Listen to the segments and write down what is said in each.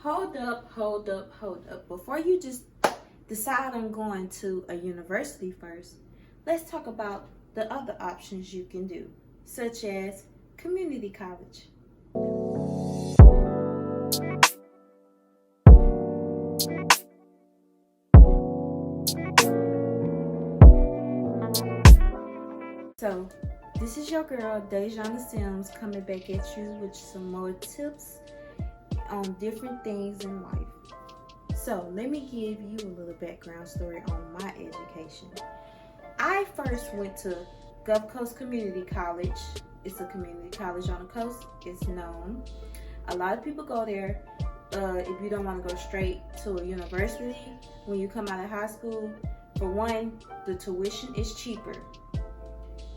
Hold up, hold up, hold up. Before you just decide on going to a university first, let's talk about the other options you can do, such as community college. So, this is your girl, Dejana Sims, coming back at you with some more tips on different things in life. So, let me give you a little background story on my education. I first went to Gulf Coast Community College. It's a community college on the coast. It's known. A lot of people go there. If you don't want to go straight to a university when you come out of high school, for one, the tuition is cheaper.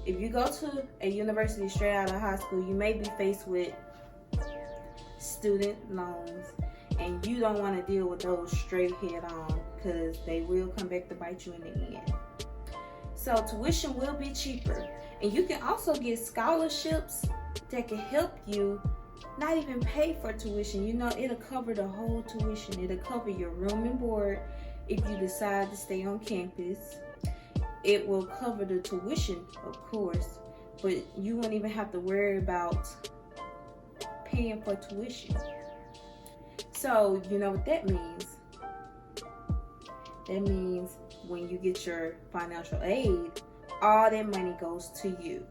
If you go to a university straight out of high school, you may be faced with student loans, and you don't want to deal with those straight head on because they will come back to bite you in the end. So tuition will be cheaper, and you can also get scholarships that can help you not even pay for tuition. It'll cover the whole tuition. It'll cover your room and board if you decide to stay on campus. It will cover the tuition, of course, but you won't even have to worry about paying for tuition. So, you know what that means? That means when you get your financial aid, all that money goes to you.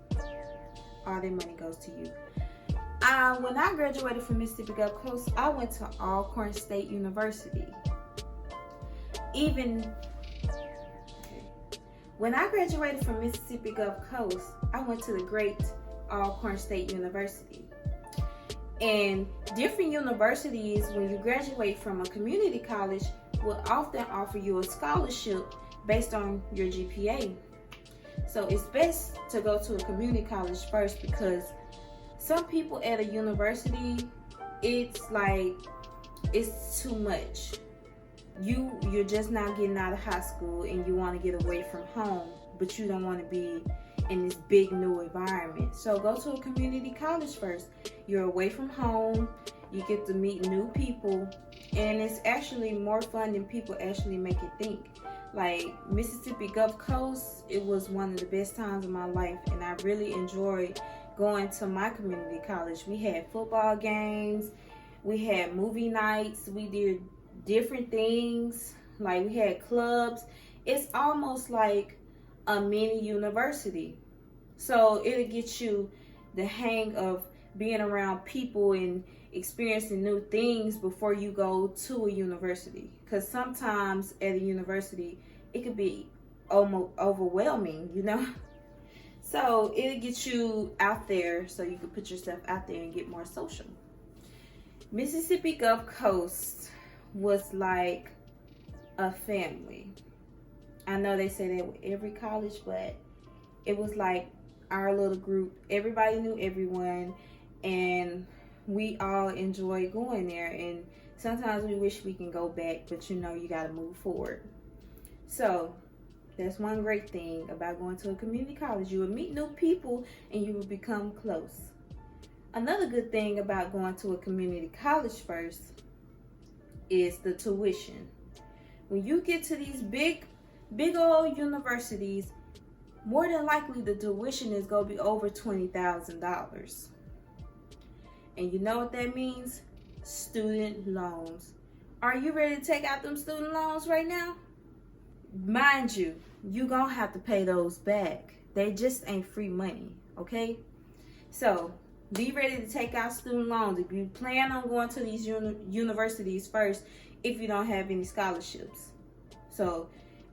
All that money goes to you. When I graduated from Mississippi Gulf Coast, I went to Alcorn State University. When I graduated from Mississippi Gulf Coast, I went to the great Alcorn State University. And different universities, when you graduate from a community college, will often offer you a scholarship based on your GPA. So it's best to go to a community college first, because some people at a university, it's too much. You're just now getting out of high school and you want to get away from home, but you don't want to be in this big new environment. So go to a community college first. You're away from home, you get to meet new people, and it's actually more fun than people actually make it think. Like Mississippi Gulf Coast, it was one of the best times of my life, and I really enjoyed going to my community college. We had football games, we had movie nights, we did different things, like we had clubs. It's almost like a mini university. So it'll get you the hang of being around people and experiencing new things before you go to a university. Because sometimes at a university, it could be almost overwhelming, So it'll get you out there so you can put yourself out there and get more social. Mississippi Gulf Coast was like a family. I know they say that with every college, but it was like our little group. Everybody knew everyone, and we all enjoyed going there. And sometimes we wish we can go back, but you got to move forward. So that's one great thing about going to a community college. You will meet new people and you will become close. Another good thing about going to a community college first is the tuition. When you get to these big old universities, more than likely the tuition is going to be over $20,000. And you know what that means? Student loans. Are you ready to take out them student loans right now? Mind you, you're going to have to pay those back. They just ain't free money, okay? So be ready to take out student loans if you plan on going to these universities first, if you don't have any scholarships. So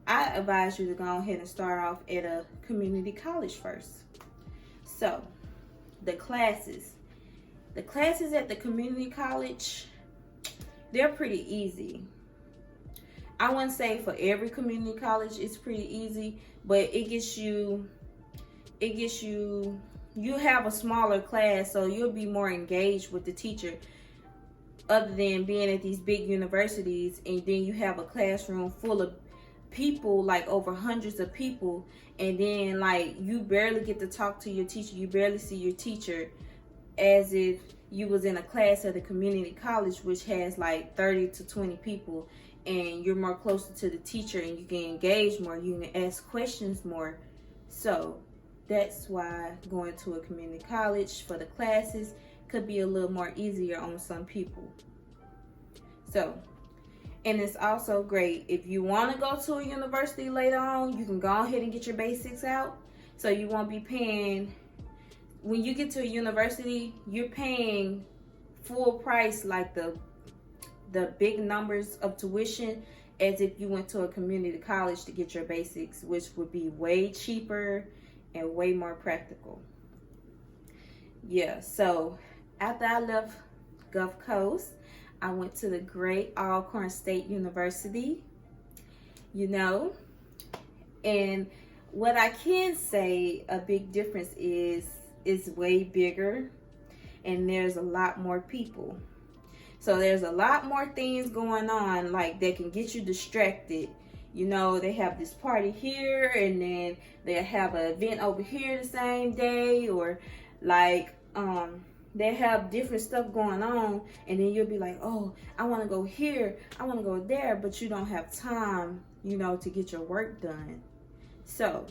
I advise you to go ahead and start off at a community college first. So the classes at the community college, they're pretty easy. I wouldn't say for every community college it's pretty easy, but you have a smaller class, so you'll be more engaged with the teacher, other than being at these big universities and then you have a classroom full of people, like over hundreds of people, and then like you barely get to talk to your teacher, you barely see your teacher as if you was in a class at a community college, which has like 30 to 20 people, and you're more closer to the teacher and you can engage more, you can ask questions more. So that's why going to a community college for the classes could be a little more easier on some people. So, and it's also great if you want to go to a university later on, you can go ahead and get your basics out, so you won't be paying. When you get to a university, you're paying full price, like the big numbers of tuition, as if you went to a community college to get your basics, which would be way cheaper and way more practical. Yeah, so after I left Gulf Coast, I went to the great Alcorn State University, and what I can say a big difference is it's way bigger and there's a lot more people. So there's a lot more things going on, like, that can get you distracted. They have this party here, and then they have an event over here the same day, or like they have different stuff going on, and then you'll be like, oh, I want to go here, I want to go there, but you don't have time, to get your work done. So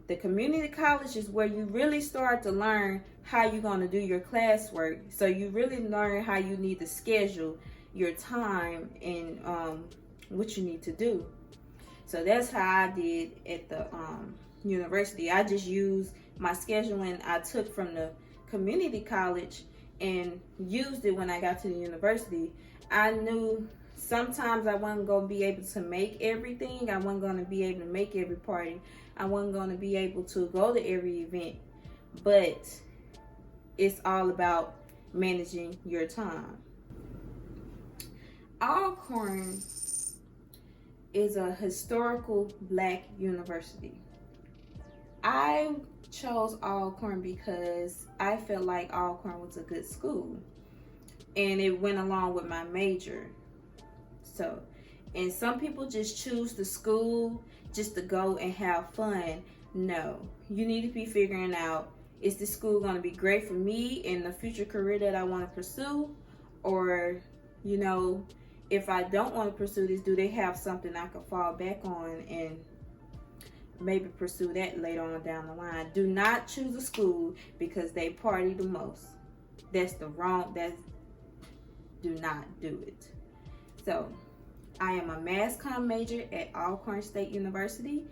the community college is where you really start to learn how you're going to do your classwork. So you really learn how you need to schedule your time and what you need to do. So that's how I did at the university. I just used my scheduling I took from the community college and used it when I got to the university. I knew sometimes I wasn't going to be able to make everything. I wasn't going to be able to make every party. I wasn't going to be able to go to every event. But it's all about managing your time. Alcorn is a historical Black university. I chose Alcorn because I felt like Alcorn was a good school, and it went along with my major. So, and some people just choose the school just to go and have fun. No, you need to be figuring out, is this school going to be great for me in the future career that I want to pursue? Or, if I don't want to pursue this, do they have something I can fall back on and maybe pursue that later on down the line? Do not choose a school because they party the most. Do not do it. So, I am a mass comm major at Alcorn State University.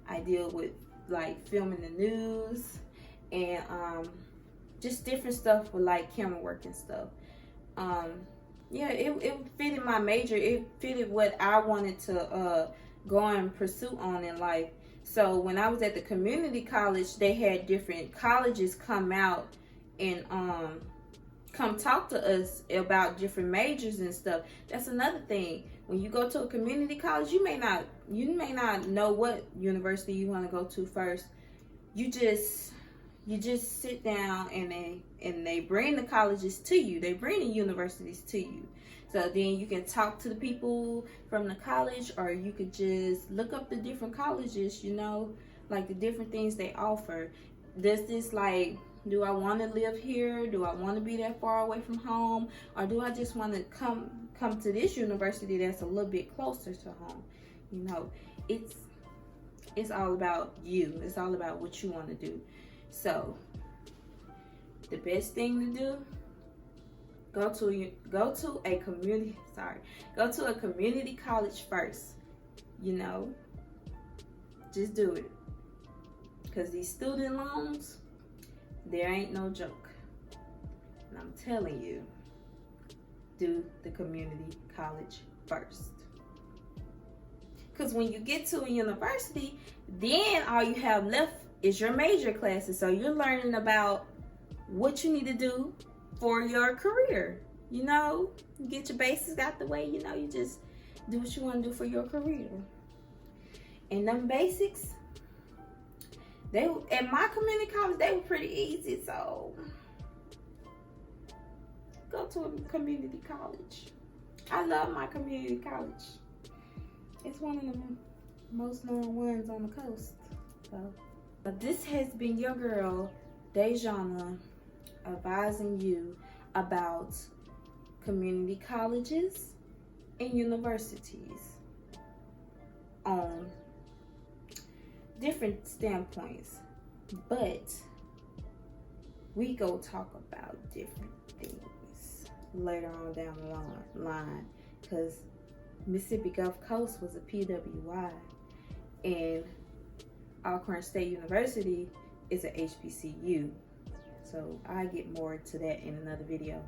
I deal with like filming the news and just different stuff with like camera work and stuff. It fitted my major. It fitted what I wanted to go and pursue on in life. So when I was at the community college, they had different colleges come out and come talk to us about different majors and stuff. That's another thing. When you go to a community college, you may not know what university you want to go to first. You just sit down and they bring the colleges to you. They bring the universities to you. So then you can talk to the people from the college, or you could just look up the different colleges, like the different things they offer. Does this, like, do I want to live here? Do I want to be that far away from home? Or do I just want to come to this university that's a little bit closer to home? It's all about you. It's all about what you want to do. So the best thing to do, go to a community college first. Just do it, because these student loans, there ain't no joke. And I'm telling you, do the community college first. Because when you get to a university, then all you have left is your major classes. So you're learning about what you need to do for your career. You get your basics out the way. You just do what you want to do for your career. And them basics, at my community college, they were pretty easy. So go to a community college. I love my community college. It's one of the most known ones on the coast. So, but this has been your girl, Dejana, advising you about community colleges and universities on different standpoints, but we go talk about different things later on down the line, because Mississippi Gulf Coast was a PWI and Alcorn State University is a HBCU. So I get more to that in another video.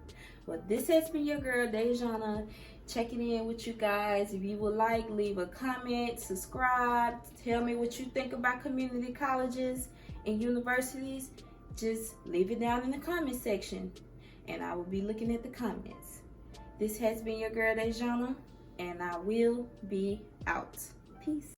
Well, this has been your girl Dejana, checking in with you guys. If you would like, leave a comment, subscribe, tell me what you think about community colleges and universities. Just leave it down in the comment section and I will be looking at the comments. This has been your girl Dejana, and I will be out. Peace.